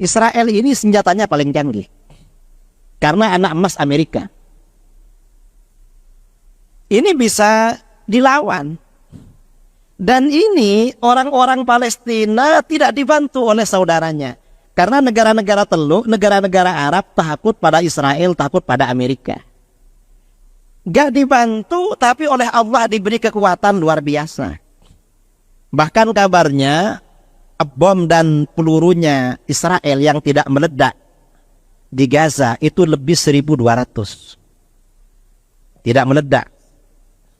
Israel ini senjatanya paling canggih karena anak emas Amerika. Ini bisa dilawan. Dan ini orang-orang Palestina tidak dibantu oleh saudaranya. Karena negara-negara Teluk, negara-negara Arab takut pada Israel, takut pada Amerika. Gak dibantu, tapi oleh Allah diberi kekuatan luar biasa. Bahkan kabarnya, bom dan pelurunya Israel yang tidak meledak di Gaza itu lebih 1.200. Tidak meledak.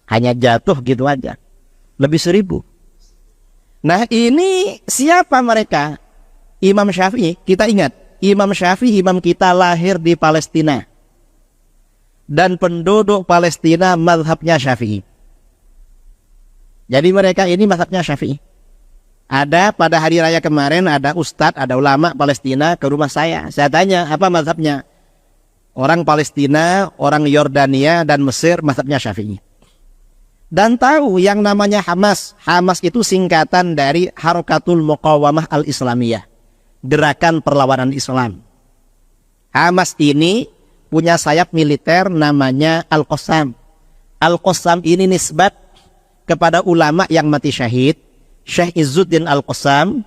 Hanya jatuh gitu aja. Lebih 1.000. Nah ini siapa mereka? Imam Syafi'i. Kita ingat, Imam Syafi'i, imam kita lahir di Palestina. Dan penduduk Palestina mazhabnya Syafi'i. Jadi mereka ini mazhabnya Syafi'i. Ada pada hari raya kemarin, ada ustadz, ada ulama Palestina ke rumah saya. Saya tanya, apa mazhabnya? Orang Palestina, orang Yordania, dan Mesir mazhabnya Syafi'i. Dan tahu yang namanya Hamas. Hamas itu singkatan dari Harakatul Muqawamah Al-Islamiyah. Gerakan perlawanan Islam. Hamas ini punya sayap militer namanya Al-Qassam. Al-Qassam ini nisbat kepada ulama yang mati syahid. Syekh Izzuddin Al-Qassam.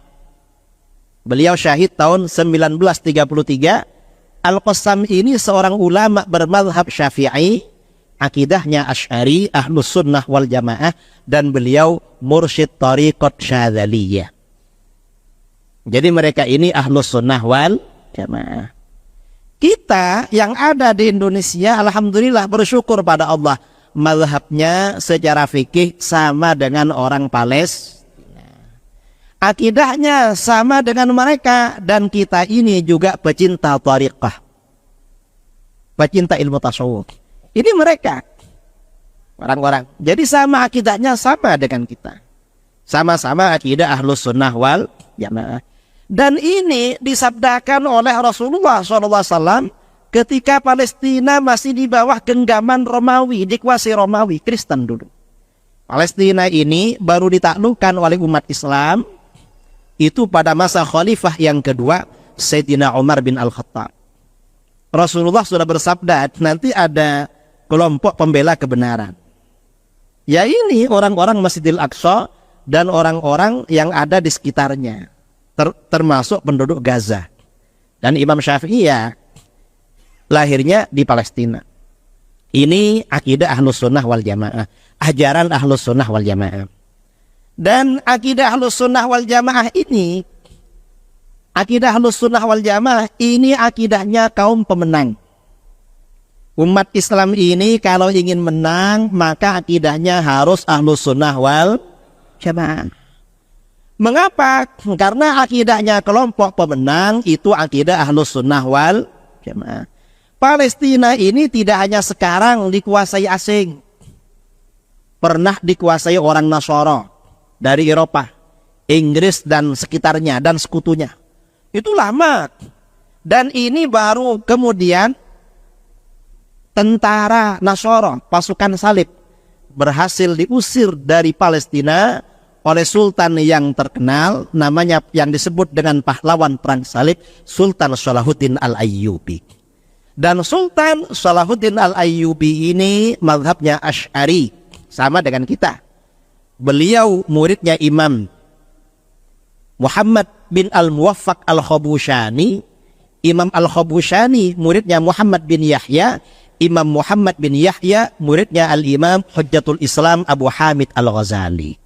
Beliau syahid tahun 1933. Al-Qassam ini seorang ulama bermadhab Syafi'i. Akidahnya Asy'ari, Ahlus Sunnah wal Jamaah, dan beliau mursyid Thariqat Syadzaliyah. Jadi mereka ini Ahlus Sunnah wal Jamaah. Kita yang ada di Indonesia, alhamdulillah bersyukur pada Allah, mazhabnya secara fikih sama dengan orang Palestina. Akidahnya sama dengan mereka, dan kita ini juga pecinta thariqah, pecinta ilmu tasawuf. Ini mereka orang-orang. Jadi sama akidahnya sama dengan kita. Sama-sama akidah Ahlus Sunnah wal Jamaah. Dan ini disabdakan oleh Rasulullah SAW ketika Palestina masih di bawah genggaman Romawi, dikuasai Romawi, Kristen dulu. Palestina ini baru ditaklukkan oleh umat Islam itu pada masa khalifah yang kedua, Sayyidina Umar bin Al-Khattab. Rasulullah sudah bersabda, nanti ada kelompok pembela kebenaran. Ya ini orang-orang Masjidil Aqsa dan orang-orang yang ada di sekitarnya. Termasuk penduduk Gaza. Dan Imam Syafi'i ya lahirnya di Palestina. Ini akidah Ahlus Sunnah wal Jamaah. Ajaran Ahlus Sunnah wal Jamaah. Dan akidah Ahlus Sunnah wal Jamaah ini, akidah Ahlus Sunnah wal Jamaah ini akidahnya kaum pemenang. Umat Islam ini kalau ingin menang, maka akidahnya harus Ahlus Sunnah wal Jamaah. Mengapa? Karena akidahnya kelompok pemenang itu akidah Ahlus Sunnah wal Jamaah. Palestina ini tidak hanya sekarang dikuasai asing. Pernah dikuasai orang Nasara dari Eropa, Inggris dan sekitarnya dan sekutunya. Itu lama. Dan ini baru kemudian tentara Nasara, pasukan salib, berhasil diusir dari Palestina oleh sultan yang terkenal, namanya yang disebut dengan pahlawan perang salib, Sultan Salahuddin Al-Ayyubi. Dan Sultan Salahuddin Al-Ayyubi ini mazhabnya Asy'ari, sama dengan kita. Beliau muridnya Imam Muhammad bin Al-Muwaffaq Al-Khabushani. Imam Al-Khabushani muridnya Muhammad bin Yahya. Imam Muhammad bin Yahya muridnya Al-Imam Hujjatul Islam Abu Hamid Al-Ghazali.